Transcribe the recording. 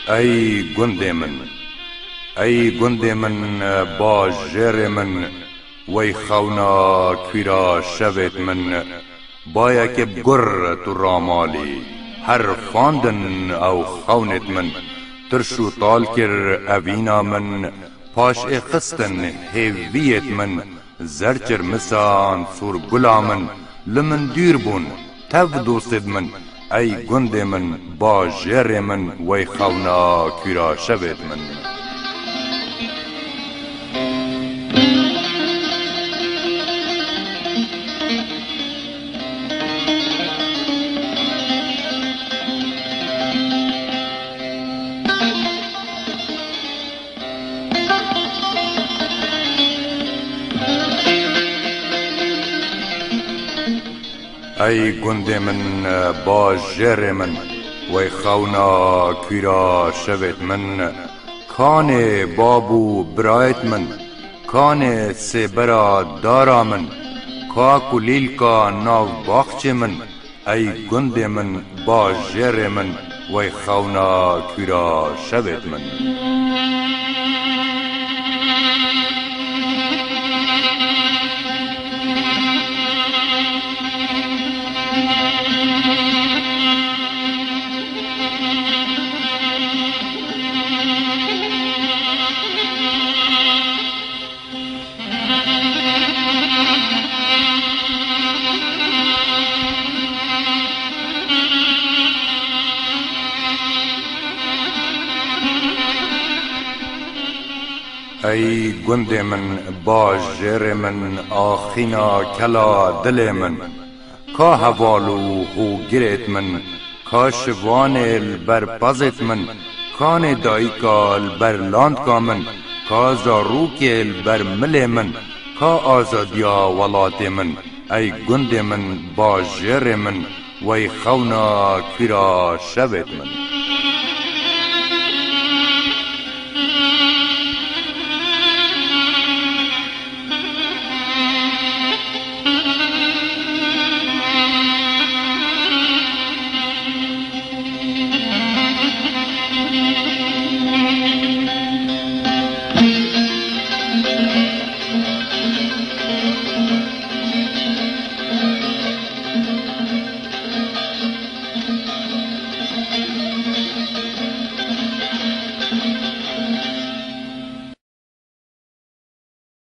ای گند من، ای گند من با جر من، وی خونا کیرا شوید من. بایا که گر تو رامالی هر فاندن او خونت من. ترشو طال کر اوینا من، پاش اخستن هیویت من. زرچر مسان سور گلا من، لمن دیر بون تف دوستد من. ای گند من با جر من، وی خونا کیرا شوید من. ای گند من با جر من، وی خونا کیرا شوید من. کان بابو برایت من، کان سبرا دارا من. کاکو لیل کا ناو باخچ من، ای گند من با جر من، وی خونا کیرا شوید من. ای گند من با جر من، آخینا کلا دل من. کا حوالو هو گرت من، کا شوان البر پزت من. کان دایکا البر لاند کا من، کا زاروک البر مل من. کا آزادیا ولات من، ای گند من با جر من، وی خونا کیرا شوید من.